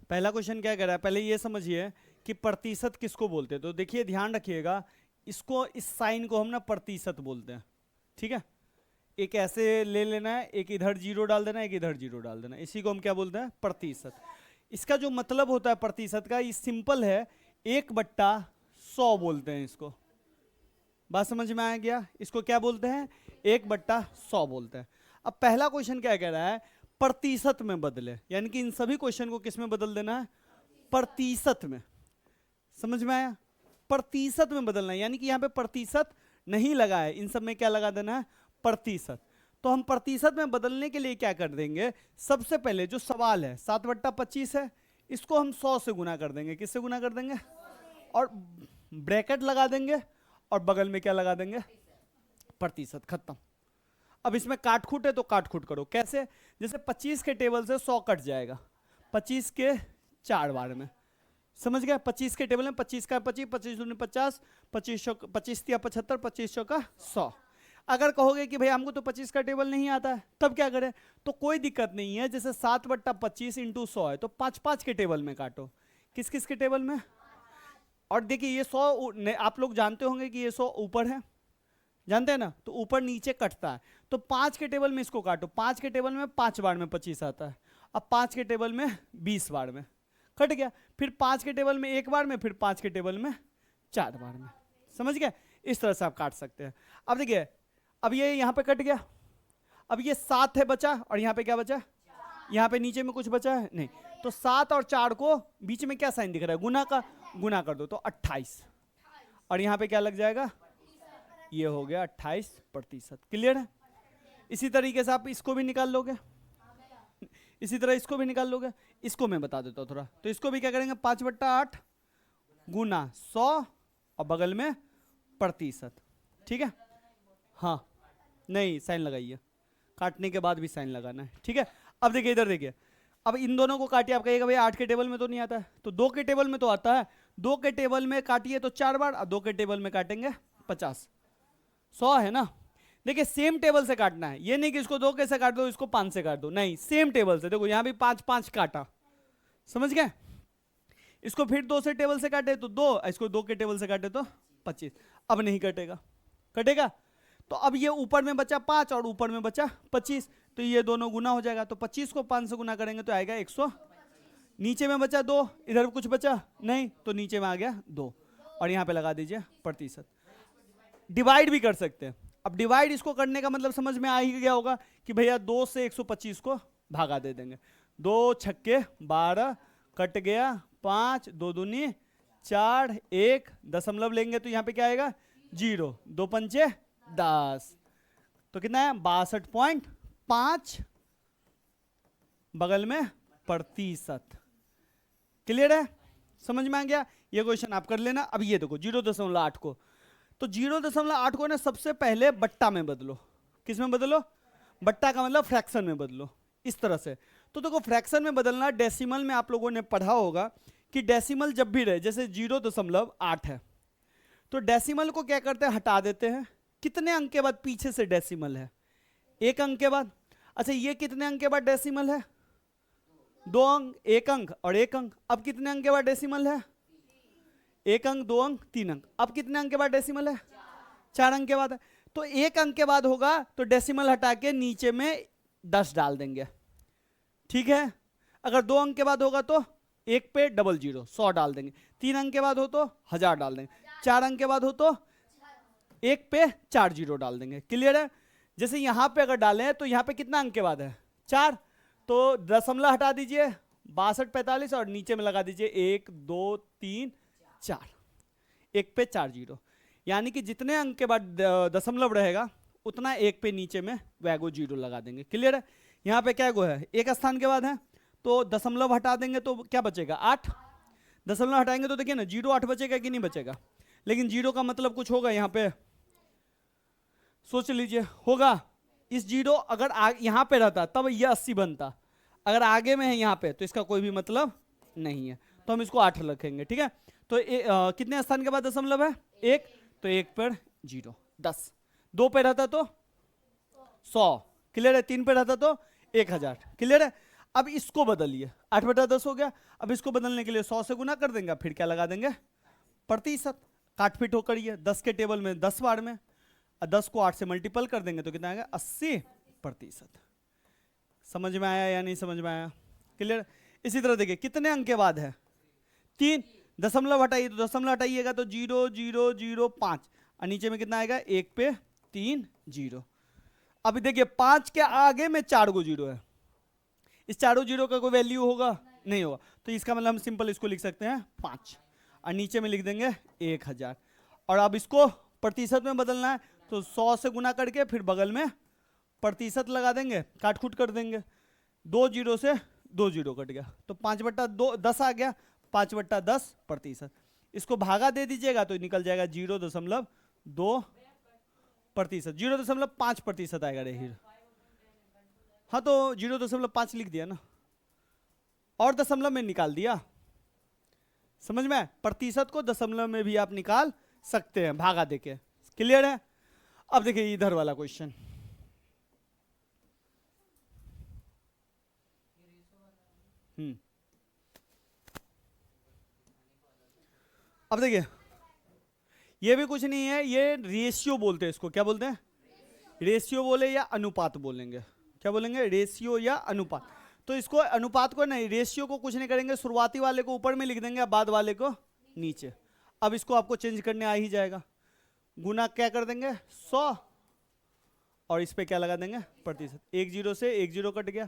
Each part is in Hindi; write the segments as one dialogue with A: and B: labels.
A: पहला क्वेश्चन क्या कह रहा है, पहले ये समझिए कि प्रतिशत किसको बोलते हैं। तो देखिए ध्यान रखिएगा, इसको इस साइन को हम ना प्रतिशत बोलते हैं, ठीक है। एक ऐसे ले लेना है, एक इधर जीरो डाल देना, एक इधर जीरो डाल देना, इसी को हम क्या बोलते हैं, प्रतिशत। इसका जो मतलब होता है प्रतिशत का, ये सिंपल है, 1/100 बोलते हैं इसको। बात समझ में आ गया? इसको क्या बोलते हैं, 1/100 बोलते हैं। अब पहला क्वेश्चन क्या कह रहा है, प्रतिशत में बदले, यानी कि इन सभी क्वेश्चन को किस में बदल देना है, प्रतिशत में। समझ में आया? प्रतिशत में बदलना है, यानी कि यहां पे प्रतिशत नहीं लगा है, इन सब में क्या लगा देना है, प्रतिशत। तो हम प्रतिशत में बदलने के लिए क्या कर देंगे, सबसे पहले जो सवाल है 7/25 है, इसको हम 100 से गुना कर देंगे। किससे गुना कर देंगे, और ब्रैकेट लगा देंगे, और बगल में क्या लगा देंगे, प्रतिशत। खत्म। अब इसमें काटखूट है तो काटखूट करो। कैसे? जैसे 25 के टेबल से 100 कट जाएगा 25 के 4 बार में। समझ गया? 25 के टेबल में 25 का 25, 25 दूनी 50, 25 तिया 75, 25 का 100। अगर कहोगे कि भाई हमको तो 25 का टेबल नहीं आता है, तब क्या करें? तो कोई दिक्कत नहीं है, जैसे 7/25 इंटू 100 है, तो 5-5 के टेबल में काटो। किस किस के टेबल में? और देखिए ये 100 आप लोग जानते होंगे कि ये 100 ऊपर है, जानते हैं ना, तो ऊपर नीचे कटता है। तो 5 के टेबल में इसको काटो, 5 के टेबल में 5 बार में 25 आता है, अब 5 के टेबल में 20 बार में कट गया, फिर 5 के टेबल में 1 बार में, फिर 5 के टेबल में 4 बार में। समझ गए? इस तरह से आप काट सकते हैं। अब देखिए, अब ये यहाँ पे कट गया, अब ये 7 है बचा, और यहाँ पे क्या बचा, यहाँ पे नीचे में कुछ बचा है नहीं, तो 7 और 4 को बीच में क्या साइन दिख रहा है, गुना का, गुना कर दो तो 28, और यहाँ पे क्या लग जाएगा, ये हो गया 28%। क्लियर है? इसी तरीके से आप इसको भी निकाल लोगे, इसी तरह इसको भी निकाल लोगे। इसको मैं बता देता हूँ थोड़ा, तो इसको भी क्या करेंगे, 5/8 गुना 100 और बगल में प्रतिशत। ठीक है? हाँ, नहीं साइन लगाइए, काटने के बाद भी साइन लगाना है। ठीक है? अब देखिए इधर देखिए, अब इन दोनों को काटिए। आप कहिएगा भाई 8 के टेबल में तो नहीं आता है, तो 2 के टेबल में तो आता है। 2 के टेबल में काटिए तो 4 बार, और 2 के टेबल में काटेंगे 50, 100 है ना। देखिए सेम टेबल से काटना है, ये नहीं कि इसको 2 के से काट दो, इसको 5 से काट दो, नहीं, सेम टेबल से। देखो यहाँ भी 5-5 काटा, समझ गए? इसको फिर 2 से टेबल से काटे तो 2, इसको 2 के टेबल से काटे तो 25। अब नहीं कटेगा, कटेगा? तो अब ये ऊपर में बचा 5 और ऊपर में बचा 25, तो ये दोनों गुना हो जाएगा, तो 25 को 5 से गुना करेंगे तो आएगा 100। नीचे में बचा 2, इधर कुछ बचा नहीं, तो नीचे में आ गया 2, और यहाँ पे लगा दीजिए प्रतिशत। डिवाइड भी कर सकते हैं। अब डिवाइड इसको करने का मतलब समझ में आ ही गया होगा कि भैया 2 से 125 को भागा दे देंगे। 2 छक्के 12, कट गया 5, 2 दूनी 4, 1 दशमलव लेंगे तो यहाँ पे क्या आएगा, 0, 2 पंचे 10, तो कितना है 62.5, बगल में प्रतिशत। क्लियर है? समझ में आ गया? ये क्वेश्चन आप कर लेना। अब ये देखो 0.8 को, तो 0.8 को ना सबसे पहले बट्टा में बदलो। किस में बदलो? बट्टा का मतलब फ्रैक्शन में बदलो, इस तरह से। तो देखो फ्रैक्शन में बदलना, डेसिमल में आप लोगों ने पढ़ा होगा कि डेसिमल जब भी रहे, जैसे 0.8 है, तो डेसिमल को क्या करते हैं, हटा देते हैं। कितने अंक के बाद पीछे से डेसिमल है? 1 अंक के बाद। अच्छा ये कितने अंक के बाद डेसिमल है? 2 अंक, 1 अंक और 1 अंक। अब कितने अंक के बाद डेसिमल है? 1 अंक, 2 अंक, 3 अंक। अब कितने अंक के बाद डेसिमल है? 4 अंक के बाद है। तो 1 अंक के बाद होगा तो डेसिमल हटा के नीचे में 10 डाल देंगे। ठीक है? अगर 2 अंक के बाद होगा तो 1 पे 00 100 डाल देंगे। 3 अंक के बाद हो तो 1000 डाल देंगे। 4 अंक के बाद हो तो 1 पे 4 0 डाल देंगे। क्लियर है? जैसे यहां पे अगर डालें तो यहां पे कितना अंक के बाद है? 4, तो दशमलव हटा दीजिए 62 45 और नीचे में लगा दीजिए 1 2 3 4, 1 पे 4 0, यानी कि जितने अंक के बाद दशमलव रहेगा उतना 1 पे नीचे में वैगो 0 लगा देंगे। क्लियर है? यहाँ पे क्या गो है, 1 स्थान के बाद है, तो दशमलव हटा देंगे तो क्या बचेगा 8। दशमलव हटाएंगे तो देखिए ना 0 8 बचेगा कि नहीं बचेगा, लेकिन 0 का मतलब कुछ होगा यहाँ पे, सोच लीजिए होगा। इस 0 अगर यहाँ पे रहता तब यह 80 बनता, अगर आगे में है यहाँ पे तो इसका कोई भी मतलब नहीं है, तो हम इसको 8 रखेंगे। ठीक है? तो कितने स्थान के बाद दशमलव है? 1, तो 1 पर 0 10, 2 पे रहता तो 100। क्लियर है? 3 पे रहता तो 1000। क्लियर है? अब इसको बदलिए, 8/10 हो गया। अब इसको बदलने के लिए 100 से गुना कर देंगे, फिर क्या लगा देंगे प्रतिशत, काट पीट होकर ये 10 के टेबल में 10 बार में, और 10 को 8 से मल्टीपल कर देंगे तो कितना आएगा 80%। समझ में आया या नहीं समझ में आया? क्लियर? इसी तरह देखिए कितने अंक के बाद है 3, दशमलव हटाइए तो दशमलव हटाइएगा तो 0.005 और नीचे में कितना आएगा 1 पे 3 0। अभी देखिए 5 के आगे में 4 गो जीरो है, इस चारों जीरो का कोई वैल्यू होगा नहीं होगा, तो इसका मतलब हम सिंपल इसको लिख सकते हैं 5 और नीचे में लिख देंगे 1000। और अब इसको प्रतिशत में बदलना है तो 100 से गुना करके फिर बगल में प्रतिशत लगा देंगे, काट खूट कर देंगे, 2 जीरो से 2 जीरो कट गया तो 5/10 आ गया, 5/10%। इसको भागा दे दीजिएगा तो निकल जाएगा 0.2%, 0.5% आएगा रे हीर। हाँ तो 0.5 लिख दिया ना और दशमलव में निकाल दिया, समझ में? प्रतिशत को दशमलव में भी आप निकाल सकते हैं भागा देके। क्लियर है? अब देखिए इधर वाला क्वेश्चन, अब देखिए ये भी कुछ नहीं है, ये रेशियो बोलते हैं इसको। क्या बोलते हैं? रेशियो बोले या अनुपात बोलेंगे। क्या बोलेंगे? रेशियो या अनुपात। तो इसको अनुपात को नहीं, रेशियो को कुछ नहीं करेंगे, शुरुआती वाले को ऊपर में लिख देंगे, बाद वाले को नीचे। अब इसको आपको चेंज करने आ ही जाएगा, गुना क्या कर देंगे 100 और इस पे क्या लगा देंगे प्रतिशत। 1 जीरो से 1 जीरो कट गया,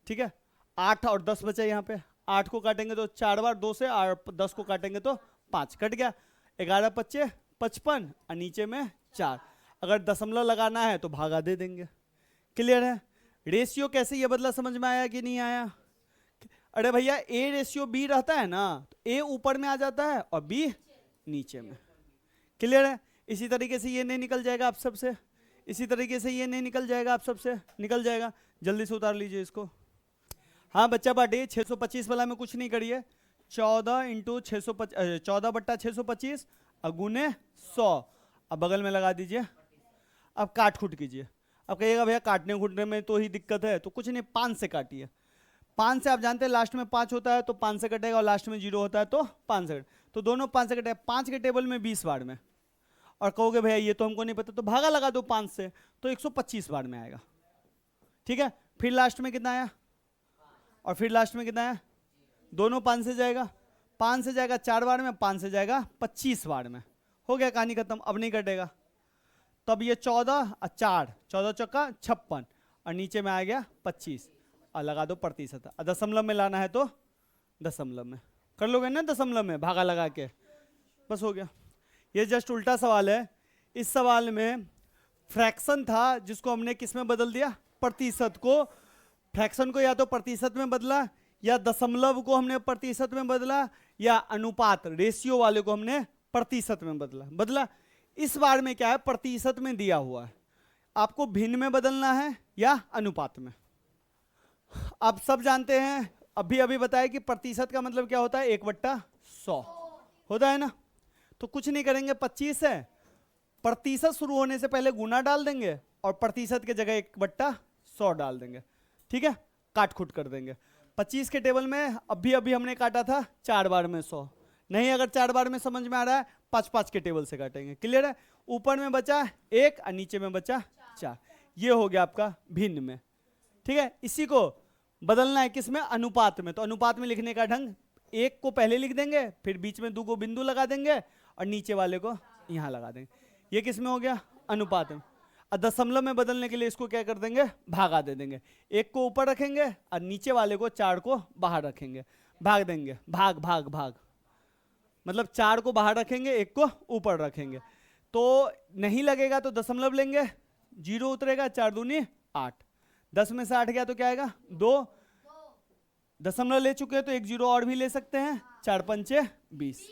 A: ठीक है। 8 और 10 बचा यहाँ पे, 8 को काटेंगे तो 4 बार 2 से, और 10 को काटेंगे तो 5 कट गया। 11 25 55 और नीचे में 4। अगर दशमलव लगाना है तो भागा दे देंगे। क्लियर है? रेशियो कैसे ये बदला, समझ में आया कि नहीं आया? अरे भैया ए रेशियो बी रहता है ना, तो ए ऊपर में आ जाता है और बी नीचे में। क्लियर है? इसी तरीके से ये नहीं निकल जाएगा आप सबसे, इसी तरीके से ये नहीं निकल जाएगा आप सबसे, निकल जाएगा। जल्दी से उतार लीजिए इसको। हाँ बच्चा पार्टी 625 वाला में कुछ नहीं करिए, 14/625 गुने 100, अब बगल में लगा दीजिए। अब काट खूट कीजिए। अब कहिएगा भैया काटने खूटने में तो ही दिक्कत है, तो कुछ नहीं 5 से काटिए। 5 से आप जानते हैं लास्ट में 5 होता है तो 5 से कटेगा, और लास्ट में 0 होता है तो 5 से कटेगा, तो दोनों 5 से कटेगा। 5 के टेबल में 20 बार में, और कहोगे भैया ये तो हमको नहीं पता, तो भागा लगा दो 5 से, तो 125 बार में आएगा। ठीक है, फिर लास्ट में कितना आया, और फिर लास्ट में कितना आया, दोनों 5 से जाएगा, 5 से जाएगा 4 बार में, 5 से जाएगा 25 बार में, हो गया कहानी खत्म। अब नहीं कटेगा। तब ये 14 और 4, 14 चौका 56 और नीचे में आ गया 25 और लगा दो प्रतिशत। दशमलव में लाना है तो दशमलव में कर लोगे ना, दशमलव में भागा लगा के, बस हो गया। ये जस्ट उल्टा सवाल है। इस सवाल में फ्रैक्शन था जिसको हमने किस में बदल दिया, प्रतिशत को। फ्रैक्शन को या तो प्रतिशत में बदला, या दशमलव को हमने प्रतिशत में बदला, या अनुपात रेशियो वाले को हमने प्रतिशत में बदला। इस बार में क्या है, प्रतिशत में दिया हुआ है, आपको भिन्न में बदलना है या अनुपात में। आप सब जानते हैं, अभी अभी बताया कि प्रतिशत का मतलब क्या होता है, 1/100 होता है ना। तो कुछ नहीं करेंगे, 25 है, प्रतिशत शुरू होने से पहले गुना डाल देंगे और प्रतिशत के जगह 1/100 डाल देंगे। ठीक है, काट खूट कर देंगे। 25 के टेबल में अभी अभी हमने काटा था 4 बार में 100, नहीं अगर 4 बार में समझ में आ रहा है 5-5 के टेबल से काटेंगे। क्लियर है? ऊपर में बचा 1 और नीचे में बचा 4, ये हो गया आपका भिन्न में। ठीक है, इसी को बदलना है किस में, अनुपात में। तो अनुपात में लिखने का ढंग, 1 को पहले लिख देंगे, फिर बीच में 2 को बिंदु लगा देंगे और नीचे वाले को यहां लगा देंगे। ये किस में हो गया, अनुपात में। और दशमलव में बदलने के लिए इसको क्या कर देंगे, भागा दे देंगे। 1 को ऊपर रखेंगे और नीचे वाले को 4 को बाहर रखेंगे, भाग देंगे, भाग भाग भाग, मतलब 4 को बाहर रखेंगे, 1 को ऊपर रखेंगे। तो नहीं लगेगा तो दशमलव लेंगे, 0 उतरेगा, 4 दूनी 8, 10 में से 8 गया तो क्या आएगा 2। दशमलव ले चुके हैं तो 1 0 और भी ले सकते हैं, 4 पंचे 20।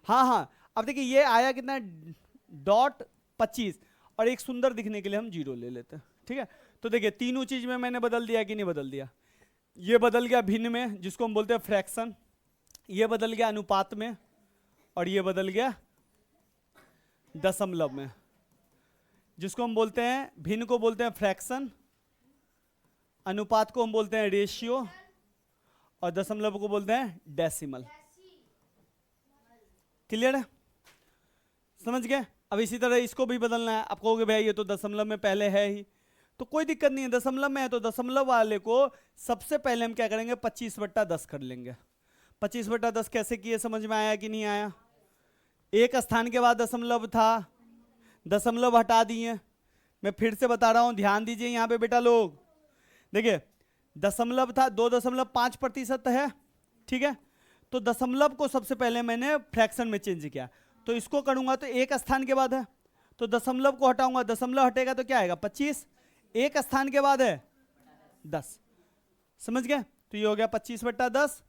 A: हाँ हाँ, अब देखिए ये आया कितना, .25, और एक सुंदर दिखने के लिए हम 0 ले लेते हैं। ठीक है, तो देखिए तीनों चीज में मैंने बदल दिया कि नहीं बदल दिया। ये बदल गया भिन्न में, जिसको हम बोलते हैं फ्रैक्शन, ये बदल गया अनुपात में, और ये बदल गया दशमलव में। जिसको हम बोलते हैं भिन्न को बोलते हैं फ्रैक्शन, अनुपात को हम बोलते हैं रेशियो और दशमलव को बोलते हैं डेसिमल। क्लियर है? समझ गए? अब इसी तरह इसको भी बदलना है। आप कहोगे भैया ये तो दशमलव में पहले है ही, तो कोई दिक्कत नहीं है, दशमलव में है तो दशमलव वाले को सबसे पहले हम क्या करेंगे 25/10 कर लेंगे। 25/10 कैसे किए, समझ में आया कि नहीं आया? एक स्थान के बाद दशमलव था, दशमलव हटा दिए। मैं फिर से बता रहा हूं, ध्यान दीजिए यहाँ पे बेटा लोग। देखिए दशमलव था 2.5% है, ठीक है, तो दशमलव को सबसे पहले मैंने फ्रैक्शन में चेंज किया, तो इसको करूंगा तो एक स्थान के बाद है, तो दशमलव को हटाऊंगा, दशमलव हटेगा तो क्या आएगा 25, एक स्थान के बाद है 10। समझ गए? तो ये हो गया 25/10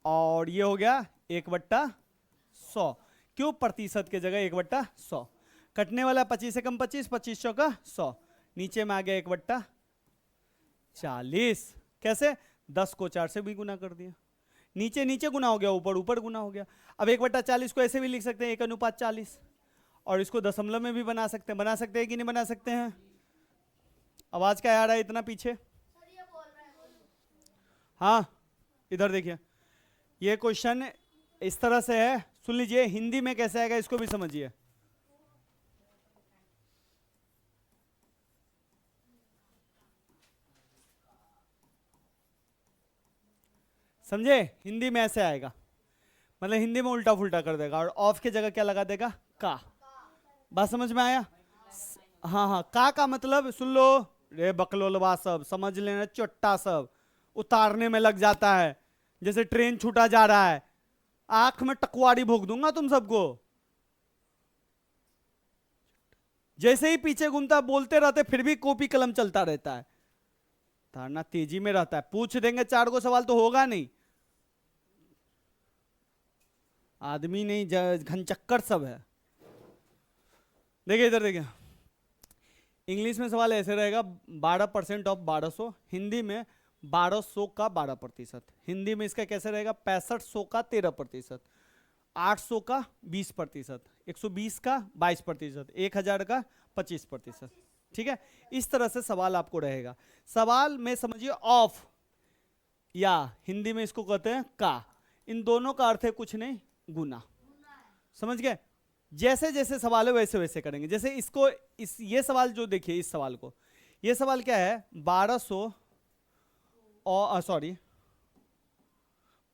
A: और ये हो गया 1/100। क्यों? प्रतिशत के जगह 1/100। कटने वाला 25 से कम 25, 25 चौका 100, नीचे में आ गया 1/40। कैसे? 10 को 4 से भी गुना कर दिया, नीचे नीचे गुना हो गया, ऊपर ऊपर गुना हो गया। अब 1/40 को ऐसे भी लिख सकते हैं 1:40, और इसको दशमलव में भी बना सकते हैं कि नहीं बना सकते हैं? आवाज क्या आ रहा है इतना पीछे? हाँ इधर देखिए, ये क्वेश्चन इस तरह से है, सुन लीजिए, हिंदी में कैसे आएगा इसको भी समझिए। समझे? हिंदी में ऐसे आएगा, मतलब हिंदी में उल्टा फुल्टा कर देगा, और ऑफ की जगह क्या लगा देगा? का। बात समझ में आया? हाँ हाँ, का मतलब सुन लो रे बकलोलवा, सब समझ लेना, चोट्टा सब उतारने में लग जाता है, जैसे ट्रेन छूटा जा रहा है, आंख में टकवाड़ी भोग दूंगा तुम सबको। जैसे ही पीछे घूमता बोलते रहते, फिर भी कॉपी कलम चलता रहता है, तारना तेजी में रहता है। पूछ देंगे 4 को सवाल तो होगा नहीं, आदमी नहीं घनचक्कर सब है। देखिए इधर देखिए, इंग्लिश में सवाल ऐसे रहेगा 12% ऑफ 1200, हिंदी में 1200 का 12%, हिंदी में इसका कैसे रहेगा 6500 का 13%, 800 का 20%, 120 का 22%, 1000 का 25%। ठीक है, इस तरह से सवाल आपको रहेगा। सवाल में समझिए ऑफ या हिंदी में इसको कहते हैं का, इन दोनों का अर्थ है कुछ नहीं, गुना। समझ गए? जैसे जैसे सवाल है वैसे वैसे करेंगे। जैसे इसको ये सवाल जो देखिए, इस सवाल को, ये सवाल क्या है 1200 और सॉरी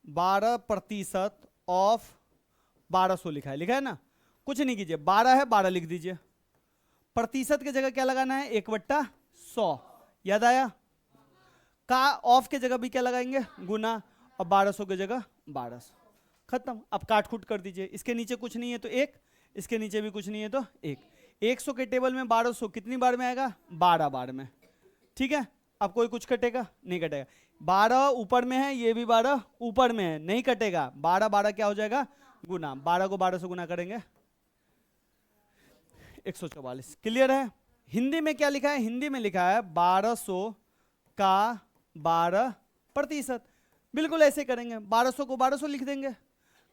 A: 12% ऑफ 1200 लिखा है ना, कुछ नहीं कीजिए, 12 है 12 लिख दीजिए, प्रतिशत की जगह क्या लगाना है 1/100, याद आया? का ऑफ के जगह भी क्या लगाएंगे गुना, और 1200 की जगह 1200, खत्म। अब काट खूट कर दीजिए, इसके नीचे कुछ नहीं है तो 1, इसके नीचे भी कुछ नहीं है तो 1। 100 के टेबल में 1200 कितनी बार में आएगा 12 बार में। ठीक है, अब कोई कुछ कटेगा नहीं, कटेगा। 12 ऊपर में है, ये भी 12 ऊपर में है, नहीं कटेगा। 12 12 क्या हो जाएगा गुना, 12 को 12 से गुना करेंगे 144। क्लियर है? हिंदी में क्या लिखा है? हिंदी में लिखा है 1200 का 12%, बिल्कुल ऐसे करेंगे, 1200 को 1200 लिख देंगे,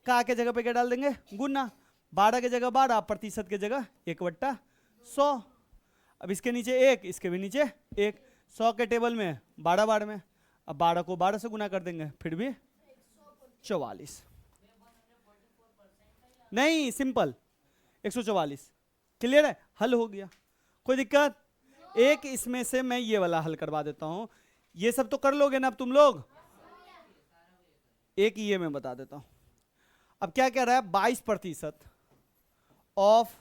A: का के जगह पे क्या डाल देंगे गुना, 12 के जगह 12, प्रतिशत के जगह 1/100। अब इसके नीचे 1, इसके भी नीचे 1, 100 के टेबल में 12 बार में, अब 12 को 12 से गुना कर देंगे, फिर भी 44, नहीं सिंपल 144। क्लियर है? हल हो गया, कोई दिक्कत? एक इसमें से मैं ये वाला हल करवा देता हूं, ये सब तो कर लोगे ना अब तुम लोग, एक ये मैं बता देता हूं। अब क्या कह रहा है 22% ऑफ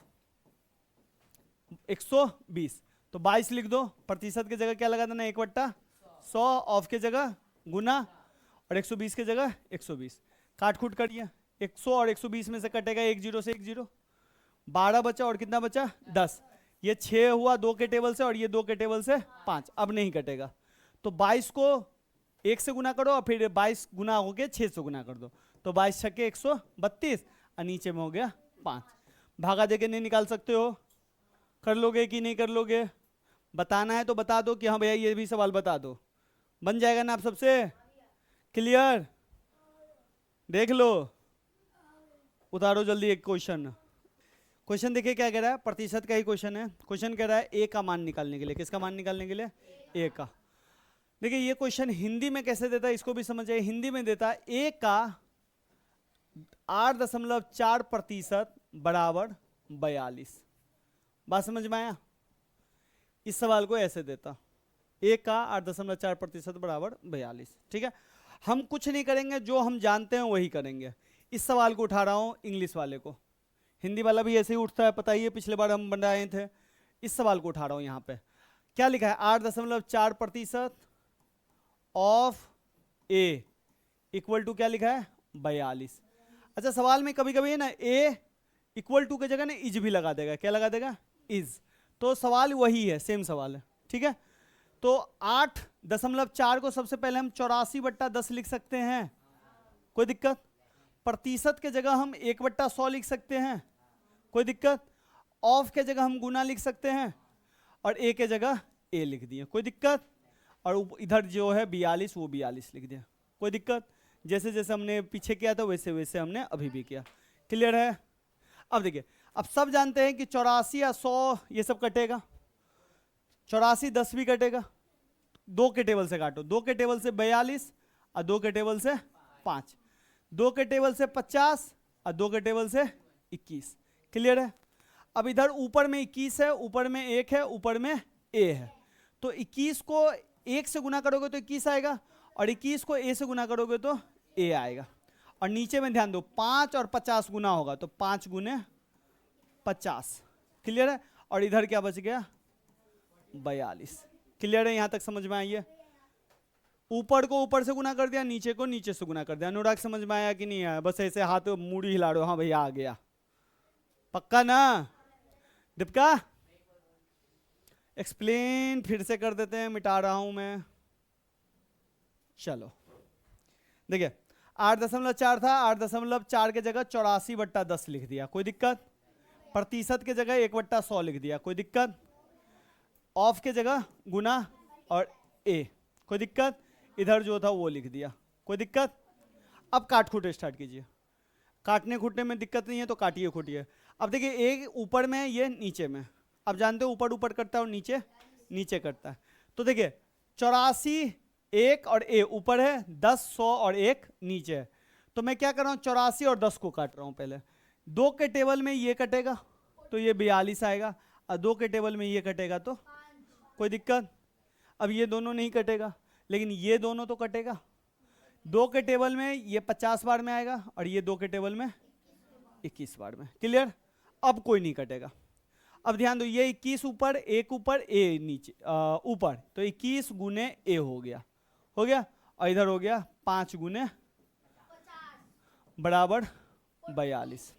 A: 120, तो 22 लिख दो, प्रतिशत की जगह क्या लगा देना 1/100, ऑफ की जगह गुना, और 120 की जगह 120, काट खूट करिए, 100 और 120 में से कटेगा 1 0 से 1 0, 12 बचा और कितना बचा 10, ये 6 हुआ 2 के टेबल से, और ये 2 के टेबल से 5, अब नहीं कटेगा। तो 22 को 1 से गुना करो और फिर 22 गुना हो गया 6 से गुना कर दो, तो 22 छक्के 132, और नीचे में हो गया 5। भागा देके नहीं निकाल सकते हो, कर लोगे कि नहीं कर लोगे? बताना है तो बता दो कि हाँ भैया ये भी सवाल बता दो, बन जाएगा ना आप सबसे? क्लियर? देख लो, उतारो जल्दी एक क्वेश्चन। क्वेश्चन देखिए क्या कह रहा है, प्रतिशत का ही क्वेश्चन है। क्वेश्चन कह रहा है ए का मान निकालने के लिए, किसका मान निकालने के लिए? ए का। देखिए ये क्वेश्चन हिंदी में कैसे देता है इसको भी समझिए। हिंदी में देता है ए का 8.4% बराबर 42। बात समझ में आया? इस सवाल को ऐसे देता, ए का 8.4% बराबर 42। ठीक है, हम कुछ नहीं करेंगे, जो हम जानते हैं वही करेंगे। इस सवाल को उठा रहा हूं इंग्लिश वाले को, हिंदी वाला भी ऐसे ही उठता है, पता ही है, पिछले बार हम बनाए थे। इस सवाल को उठा रहा हूं, यहां पे क्या लिखा है, 8.4% ऑफ ए इक्वल टू क्या लिखा है, 42। अच्छा, सवाल में कभी कभी है ना ए इक्वल टू की जगह ना इज भी लगा देगा। क्या लगा देगा, इज। तो सवाल वही है, सेम सवाल है। ठीक है, तो 8.4 को सबसे पहले हम 84/10 लिख सकते हैं, कोई दिक्कत? प्रतिशत के जगह हम 1/100 लिख सकते हैं, कोई दिक्कत? ऑफ के जगह हम गुना लिख सकते हैं, और ए के जगह ए लिख दिए, कोई दिक्कत? और इधर जो है 42, वो 42 लिख दिया, कोई दिक्कत? जैसे जैसे हमने पीछे किया था वैसे वैसे हमने अभी भी किया। क्लियर है? अब देखिए, अब सब जानते हैं कि 84 या 100 ये सब कटेगा। 84 10 भी कटेगा, 2 के टेबल से काटो, 2 के टेबल से 42 और 2 के टेबल से 5, 2 के टेबल से 50 और 2 के टेबल से 21। क्लियर है? अब इधर ऊपर में 21 है, ऊपर में 1 है, ऊपर में ए है, तो 21 को 1 से गुना करोगे तो 21 आएगा, और 21 को ए से गुना करोगे तो ए आएगा। और नीचे में ध्यान दो, 5 और 50 गुना होगा तो 5 गुने 50। क्लियर है? और इधर क्या बच गया, 42। क्लियर है? यहां तक समझ में आई है? ऊपर को ऊपर से गुना कर दिया, नीचे को नीचे से गुना कर दिया। अनुराग समझ में आया कि नहीं आया? बस ऐसे हाथ मूड़ी हिला रहे हो, हाँ भैया आ गया, पक्का ना? दीपिका एक्सप्लेन फिर से कर देते हैं, मिटा रहा हूं मैं। चलो देखिए, 8.4 था, 8.4 के जगह 84/10 लिख दिया, कोई दिक्कत? प्रतिशत के जगह 1/100 लिख दिया, कोई दिक्कत? ऑफ के जगह गुना और ए, कोई दिक्कत? इधर जो था वो लिख दिया, कोई दिक्कत? अब काट खूट स्टार्ट कीजिए। काटने खूटने में दिक्कत नहीं है तो काटिए खूटिए। अब देखिए, एक ऊपर में, ये नीचे में। अब जानते हो ऊपर ऊपर करता है और नीचे नीचे करता है। तो देखिए 84 1 और ए ऊपर है, 10 100 और 1 नीचे है। तो मैं क्या कर रहा हूँ, 84 और 10 को काट रहा हूँ। पहले 2 के टेबल में ये कटेगा तो ये 42 आएगा, और 2 के टेबल में ये कटेगा तो कोई दिक्कत? अब ये दोनों नहीं कटेगा, लेकिन ये दोनों तो कटेगा। 2 के टेबल में ये 50 बार में आएगा, और ये 2 के टेबल में 21 बार में। क्लियर? अब कोई नहीं कटेगा। अब ध्यान दो, ये 21 ऊपर, 1 ऊपर, ए नीचे ऊपर, तो 21 गुने ए हो गया, और इधर हो गया 5 गुने बराबर 42।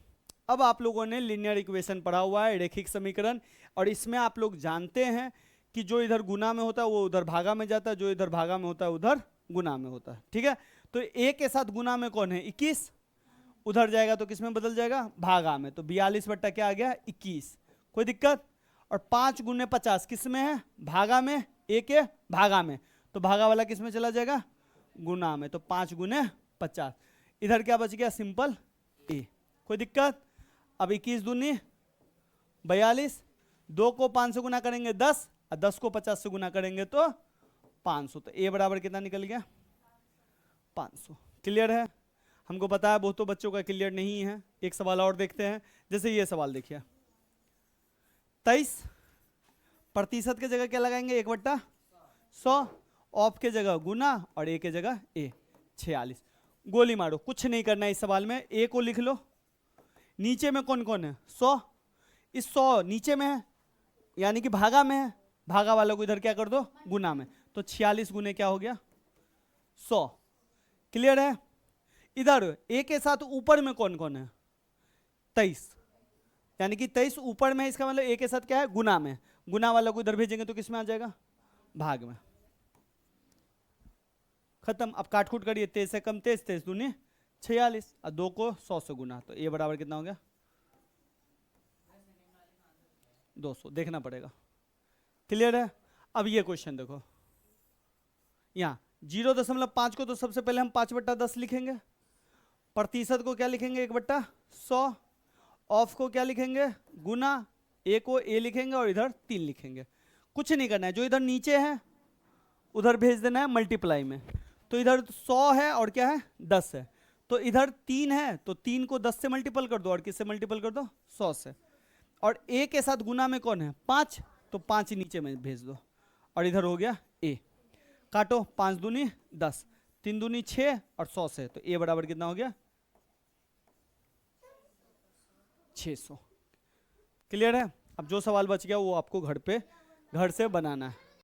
A: अब आप लोगों ने लिनियर इक्वेशन पढ़ा हुआ है, रेखिक समीकरण, और इसमें आप लोग जानते हैं कि जो इधर गुना में होता है वो उधर भागा में जाता है, जो इधर भागा में होता है उधर गुना में होता है। ठीक है, तो ए के साथ गुना में कौन है, 21, उधर जाएगा तो किस में बदल जाएगा, भागा में, तो 42 बट्टा क्या आ गया, 21, कोई दिक्कत? और 5 गुने 50 किस में है, भागा में, ए के भागा में, तो भागा वाला किस में चला जाएगा, गुना में, तो 5 गुने 50। इधर क्या बच गया, सिंपल ए, कोई दिक्कत? अब 21 दूनी 42, 2 को 5 से गुना करेंगे 10, और 10 को 50 से गुना करेंगे तो 500, तो ए बराबर कितना निकल गया, 500। क्लियर है? हमको पता है बहुतों बच्चों का क्लियर नहीं है। एक सवाल और देखते हैं, जैसे ये सवाल देखिए, 23 प्रतिशत के जगह क्या लगाएंगे, 1/100, ऑफ के जगह गुना और ए के जगह ए, 46। गोली मारो, कुछ नहीं करना है इस सवाल में। ए को लिख लो, नीचे में कौन कौन है, 100, इस 100 नीचे में है यानी कि भागा में है, भागा वाला को इधर क्या कर दो, गुना में, तो 46 गुने क्या हो गया, 100। क्लियर है? इधर ए के साथ ऊपर में कौन कौन है, 23, यानी कि 23 ऊपर में है, इसका मतलब ए के साथ क्या है, गुना में, गुना वाला को इधर भेजेंगे तो किस में आ जाएगा, भाग में। खत्म। अब काटकूट करिए, 23 से कम 23, 23 दूनी 46, और 2 को 100 से गुना, तो ए बराबर कितना हो गया, 200। देखना पड़ेगा। क्लियर है? अब ये क्वेश्चन देखो, यहाँ 0.5 को तो सबसे पहले हम 5/10 लिखेंगे, प्रतिशत को क्या लिखेंगे, 1/100, ऑफ को क्या लिखेंगे, गुना, ए को ए लिखेंगे, और इधर 3 लिखेंगे। कुछ नहीं करना है, जो इधर नीचे है उधर भेज देना है मल्टीप्लाई में। तो इधर 100 है और क्या है 10 है, तो इधर 3 है तो 3 को 10 से मल्टीपल कर दो और किससे मल्टीपल कर दो 100 से। और a के साथ गुना में कौन है 5, तो 5 नीचे में भेज दो और इधर हो गया a। काटो 5 दूनी 10, 3 दूनी 6 और 100 से, तो a बराबर कितना हो गया 600। क्लियर है। अब जो सवाल बच गया वो आपको घर से बनाना है।